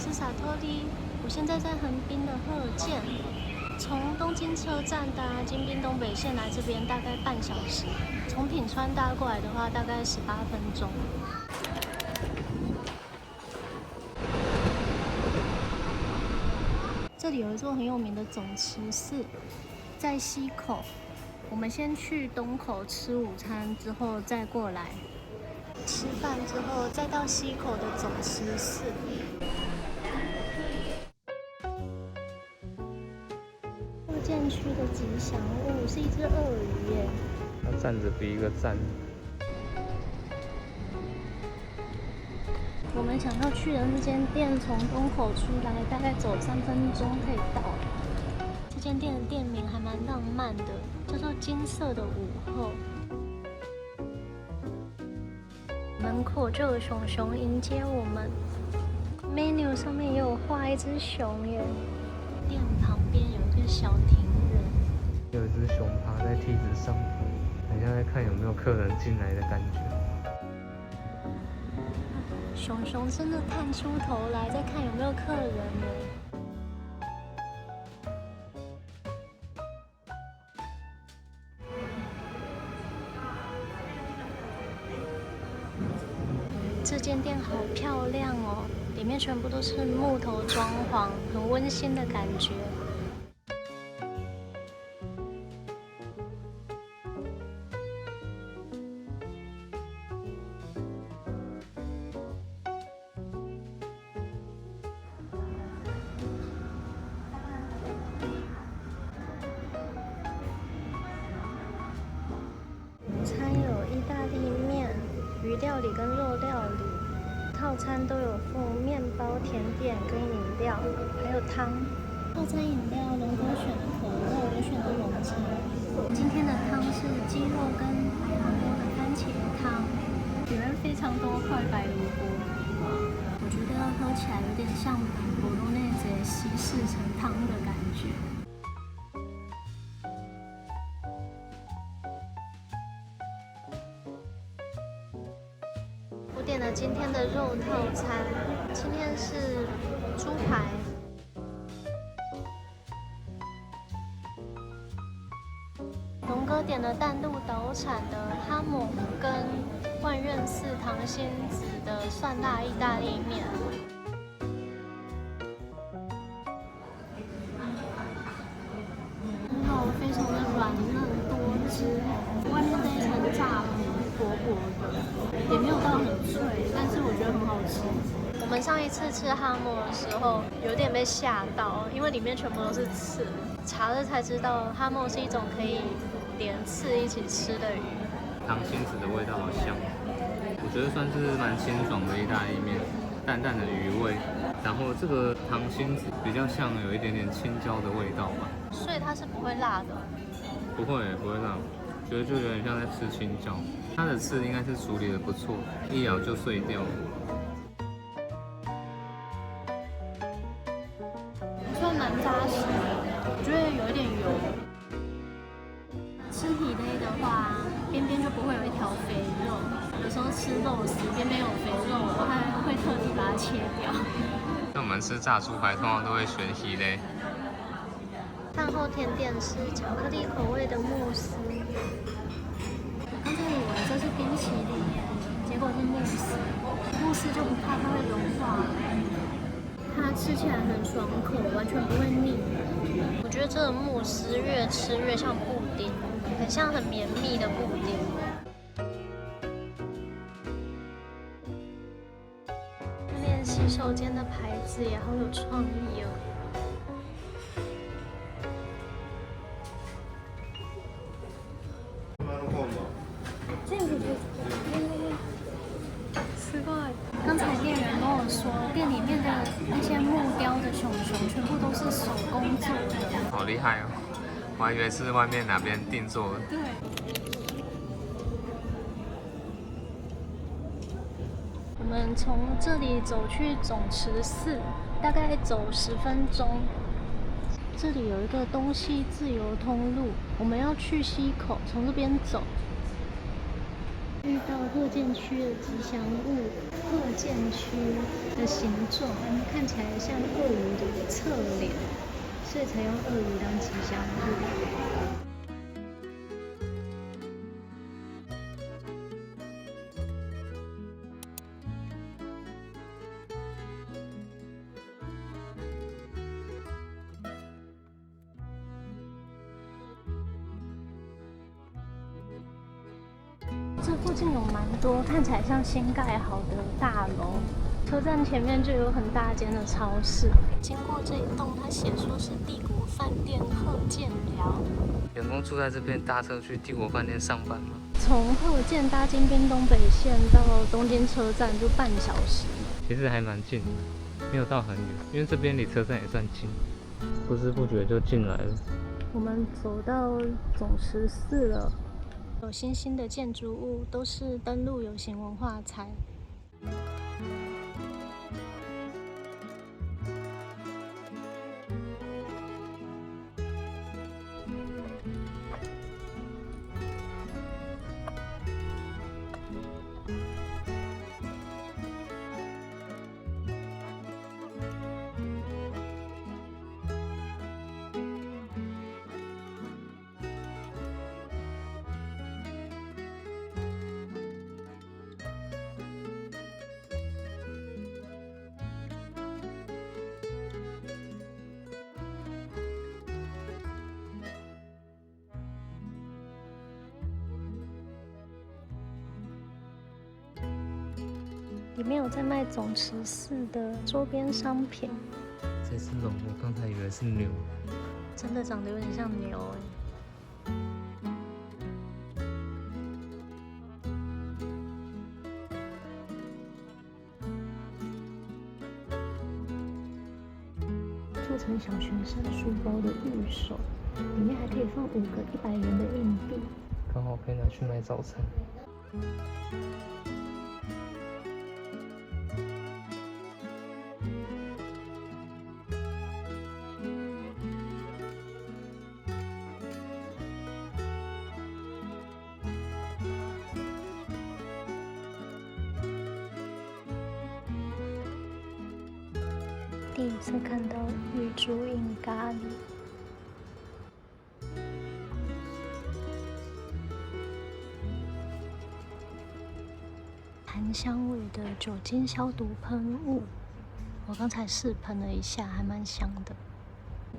是萨托利，我现在在横滨的鹤见，从东京车站搭京滨东北线来这边大概半小时，从品川搭过来的话大概18分钟。这里有一座很有名的总持寺，在西口。我们先去东口吃午餐，之后再过来吃饭，之后再到西口的总持寺。鹤见区的吉祥物是一只鳄鱼耶，它站着比一个赞。我们想要去的那间店，从东口出来，大概走3分钟可以到。这间店的店名还蛮浪漫的，叫做金色的午后。门口就有熊熊迎接我们 ，menu 上面也有画一只熊耶。店旁边有一个小庭人，有一只熊趴在梯子上，等一下再看有没有客人进来的感觉。熊熊真的探出头来，在看有没有客人呢。这间店好漂亮哦，里面全部都是木头装潢，很温馨的感觉。餐有意大利面、鱼料理跟肉料理，套餐都有附面包、甜点跟饮料，还有汤。套餐饮料龙哥选的可乐，我选的浓茶。今天的汤是鸡肉跟白萝卜的番茄汤，里面非常多块白萝卜，我觉得喝起来有点像博洛内兹稀释成汤的感觉。我点了今天的肉套餐，今天是猪排，龙哥点了淡路岛产的哈姆跟万任寺糖心子的蒜辣意大利面。肉非常的软嫩多汁，外面那一层炸薄薄的，也没有到很脆，但是我觉得很好吃。我们上一次吃哈姆的时候，有点被吓到，因为里面全部都是刺。查了才知道，哈姆是一种可以连刺一起吃的鱼。糖心子的味道好香，我觉得算是蛮清爽的意大利面，淡淡的鱼味。然后这个糖心子比较像有一点点青椒的味道吧，所以它是不会辣的。不会辣，觉得就有点像在吃青椒。它的刺应该是处理的不错，一咬就碎掉了。算蛮扎实的，我觉得有一点油。吃体类的话，边边就不会有一条肥肉。有时候吃肉丝边边有肥肉，我还会特地把它切掉。那我们吃炸猪排通常都会选皮嘞。饭后甜点是巧克力口味的慕斯，我刚才以为这是冰淇淋耶，结果是慕斯。慕斯就不怕它会融化，它吃起来很爽口，完全不会腻。我觉得这个慕斯越吃越像布丁，很像很绵密的布丁。外面洗手间的牌子也好有创意哦。すごい。刚才店员跟我说，店里面的那些木雕的熊熊全部都是手工做的。好厉害哦！我还以为是外面哪边定做的。对。我们从这里走去总持寺，大概走10分钟。这里有一个东西自由通路，我们要去西口，从这边走。遇到鹤见区的吉祥物鹤剑区的形状，看起来像鳄鱼的侧脸，所以才用鳄鱼当吉祥物。这附近有蛮多看起来像新盖好的大楼，车站前面就有很大间的超市。经过这一栋，它写说是帝国饭店贺建寮。员工住在这边，搭车去帝国饭店上班吗？从贺建搭京滨东北线到东京车站就半小时。其实还蛮近的，没有到很远，因为这边离车站也算近，不知不觉就进来了。我们走到总持寺了。有新兴的建筑物都是登录有形文化财。里面有在卖总持寺的周边商品。这只龙，我刚才以为是牛，真的长得有点像牛做成小学生书包的玉手，里面还可以放5个100元的硬币，刚好可以拿去买早餐。第一次看到玉珠印咖喱，檀香味的酒精消毒喷雾，我刚才试喷了一下，还蛮香的。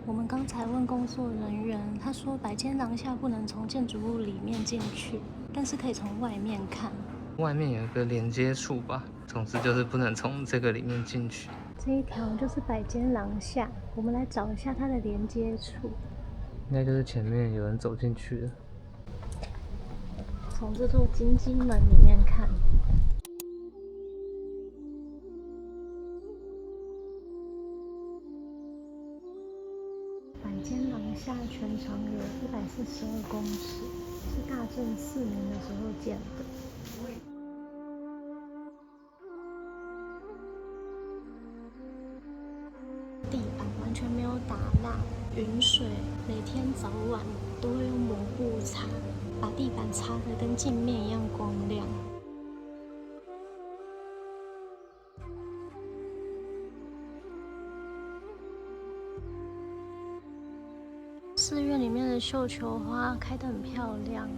我们刚才问工作人员，他说百间廊下不能从建筑物里面进去，但是可以从外面看。外面有一个连接处吧，总之就是不能从这个里面进去。这一条就是百间廊下，我们来找一下它的连接处。应该就是前面有人走进去了。从这座金鸡门里面看，百间廊下全长有142公尺，是大正4年的时候建的。地板完全没有打蜡，云水每天早晚都会用抹布擦，把地板擦得跟镜面一样光亮。寺院里面的绣球花开得很漂亮。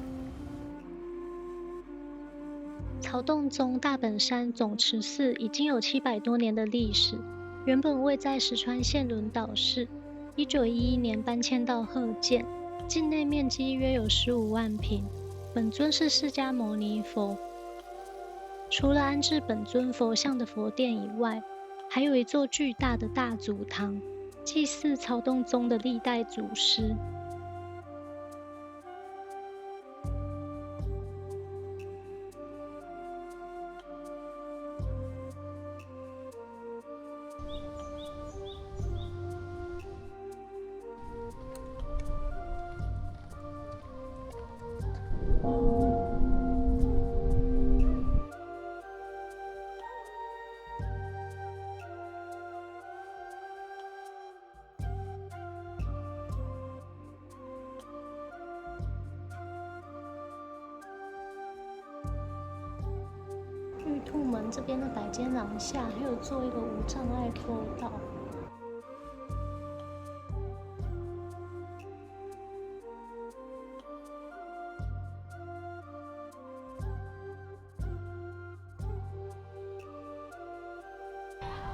曹洞宗大本山总持寺已经有700多年的历史。原本位在石川县轮岛市，1911年搬迁到鹤见，境内面积约有15万平。本尊是释迦牟尼佛。除了安置本尊佛像的佛殿以外，还有一座巨大的大祖堂，祭祀曹洞宗的历代祖师。玉兔门这边的百间廊下，还有做一个无障碍坡道。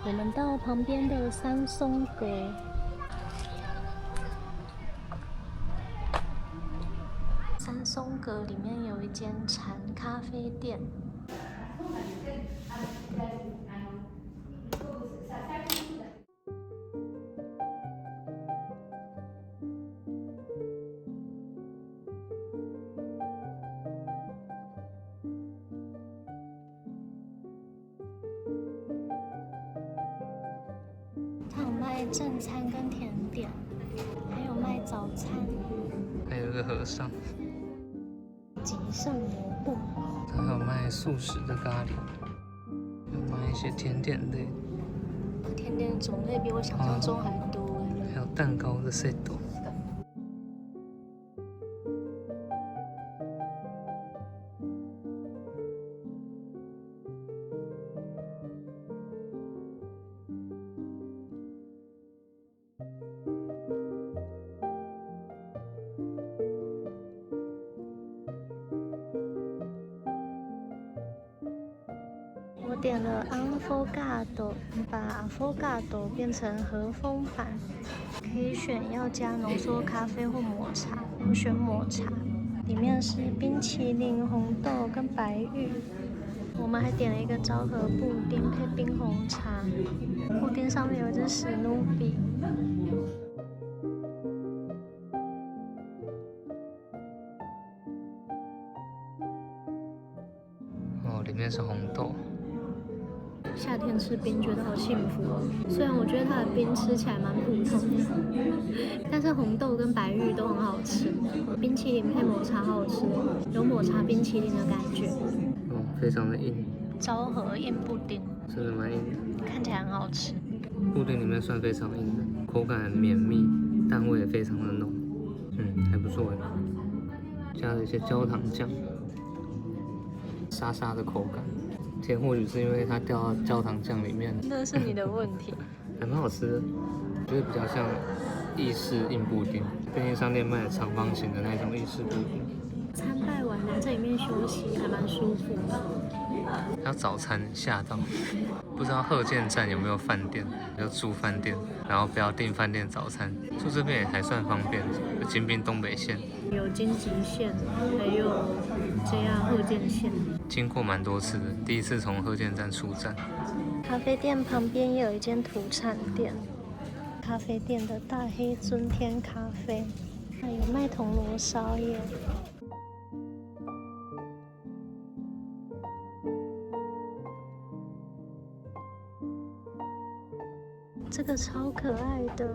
我们到旁边的三松阁。三松阁里面有一间禅咖啡店。它有卖正餐跟甜点，还有卖早餐，还有一个和尚，吉盛蘑菇。他还有卖素食的咖喱，有卖一些甜点类，甜点种类比我想象中还多还有蛋糕的 set。我点了 Affogato， 把 Affogato 变成和风版，可以选要加浓缩咖啡或抹茶，我选抹茶。里面是冰淇淋、红豆跟白玉。我们还点了一个昭和布丁配冰红茶，布丁上面有一只史努比。哦，里面是红豆。夏天吃冰觉得好幸福哦，虽然我觉得它的冰吃起来蛮普通的，但是红豆跟白玉都很好吃。冰淇淋配抹茶好好吃，有抹茶冰淇淋的感觉。哦，非常的硬。昭和硬布丁，真的蛮硬的，看起来很好吃。布丁里面算非常硬的，口感很绵密，蛋味也非常的浓，还不错哎。加了一些焦糖酱，沙沙的口感。甜或许是因为它掉到焦糖酱里面，那是你的问题。还蛮好吃的，觉得比较像意式硬布丁，便利商店卖的长方形的那种意式布丁。参拜完在这里面休息还蛮舒服的。还有早餐吓到，不知道鹤见站有没有饭店，就住饭店，然后不要订饭店早餐。住这边也还算方便，有京滨东北线，有京急线，还有 JR 鹤见线。经过蛮多次的，第一次从鹤见站出站。咖啡店旁边也有一间土产店，咖啡店的大黑尊天咖啡，还有卖铜锣烧耶。这个超可爱的。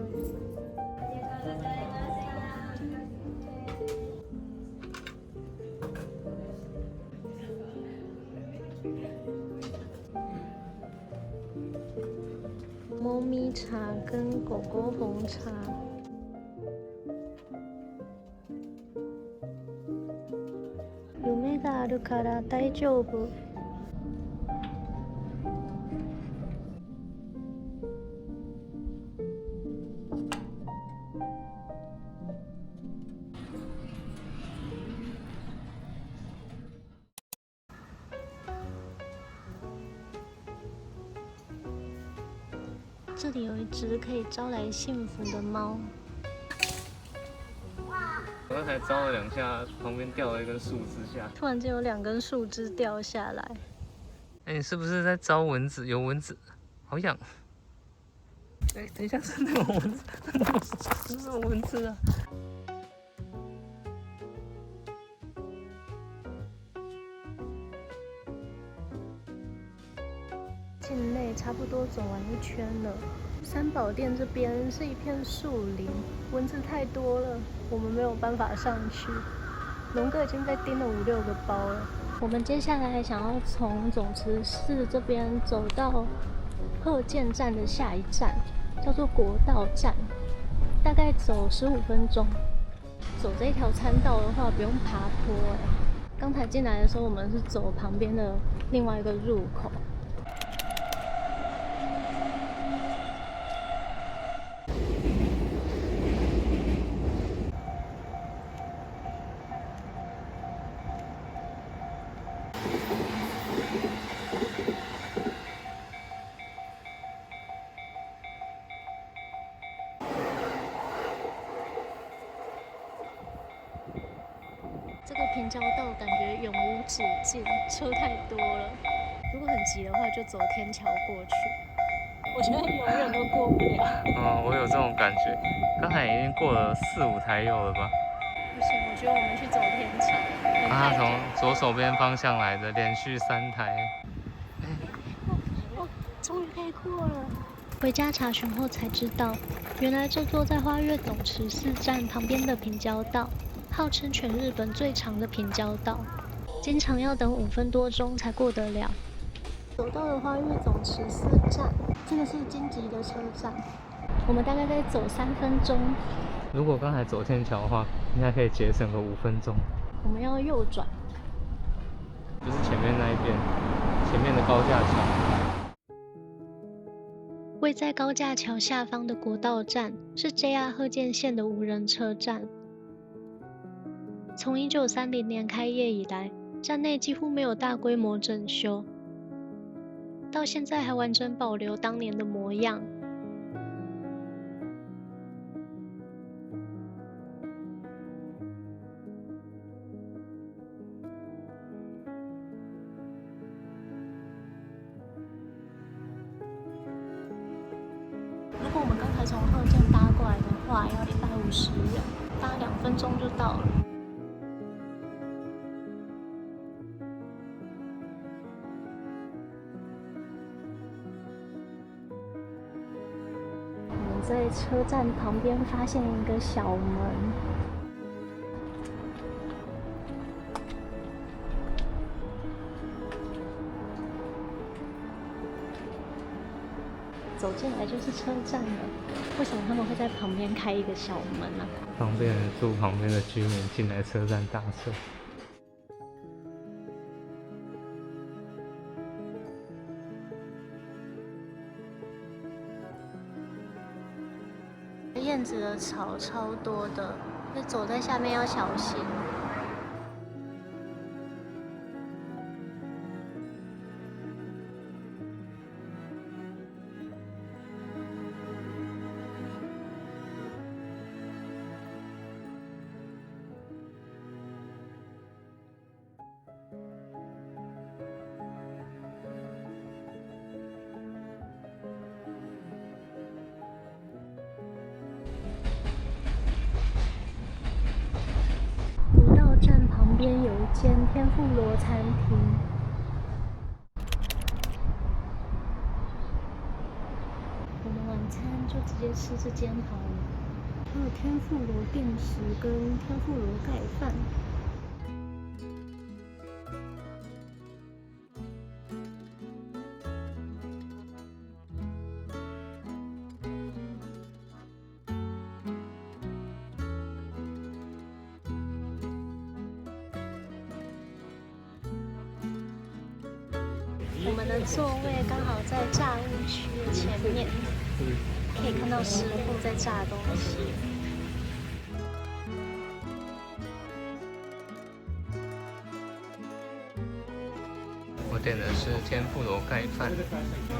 猫咪茶跟狗狗红茶。夢があるから大丈夫。这里有一只可以招来幸福的猫。我刚才招了2下，旁边掉了一根树枝下，突然间有2根树枝掉下来。哎，你是不是在招蚊子？有蚊子，好痒。哎，等一下，真的有蚊子，真的有蚊子啊！境内差不多走完一圈了，三宝殿这边是一片树林，蚊子太多了，我们没有办法上去。龙哥已经被叮了5、6个包了。我们接下来想要从总持寺这边走到鹤见站的下一站，叫做国道站，大概走15分钟。走这条参道的话，不用爬坡刚才进来的时候，我们是走旁边的另外一个入口。这个平交道感觉永无止境，车太多了。如果很急的话，就走天桥过去。我觉得永远都过不了。我有这种感觉。刚才已经过了4、5台有了吧？不行，我觉得我们去走天桥。啊，从左手边方向来的，连续3台。终于可以过了。回家查询后才知道，原来这座在花月董池寺站旁边的平交道，号称全日本最长的平交道，经常要等5分多钟才过得了。走到了花月董池寺站，这个是京急的车站，我们大概再走3分钟。如果刚才走天桥的话，应该可以节省个5分钟。我们要右转，就是前面那一边，前面的高架桥。位在高架桥下方的国道站是 JR 鹤见线的无人车站。从1930年开业以来，站内几乎没有大规模整修，到现在还完整保留当年的模样。如果我们刚才从鹤见搭过来的话，要150元，搭2分钟就到了。我们在车站旁边发现一个小门。走进来就是车站了，为什么他们会在旁边开一个小门呢？方便住旁边的居民进来车站搭车。燕子的草超多的，所以走在下面要小心。站旁边有一间天妇罗餐厅，我们晚餐就直接吃这间好了。还有天妇罗定食跟天妇罗盖饭。我们的座位刚好在炸物区的前面，可以看到师傅在炸东西。我点的是天妇罗盖饭，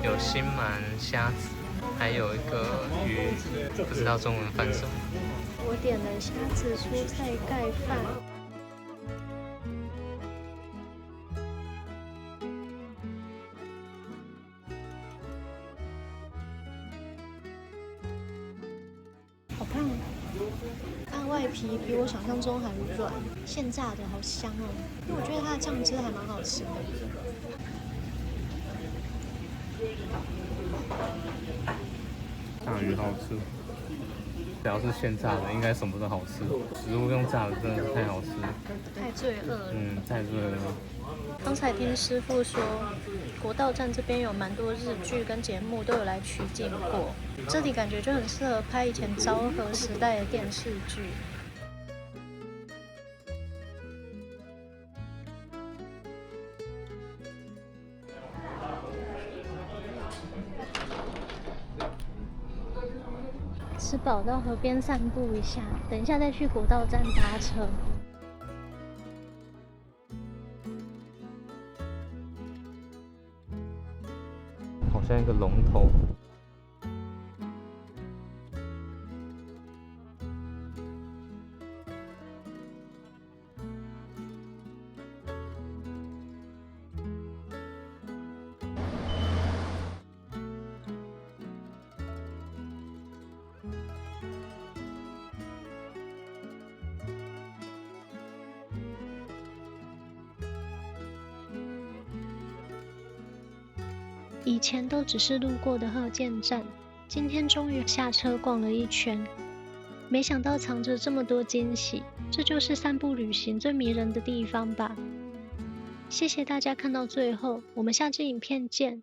有新鳗、虾子，还有一个鱼，不知道中文翻什么。我点了虾子蔬菜盖饭。好胖！它外皮比我想象中还软，现炸的好香哦。因为我觉得它的酱汁还蛮好吃的。炸鱼好吃，只要是现炸的，应该什么都好吃。食物用炸的真的是太好吃了，太罪恶了。太罪恶了。刚才听师傅说，国道站这边有蛮多日剧跟节目都有来取景过，这里感觉就很适合拍以前昭和时代的电视剧。吃饱到河边散步一下，等一下再去国道站搭车。好像一个龙头。以前都只是路过的鹤见站，今天终于下车逛了一圈，没想到藏着这么多惊喜，这就是散步旅行最迷人的地方吧。谢谢大家看到最后，我们下支影片见。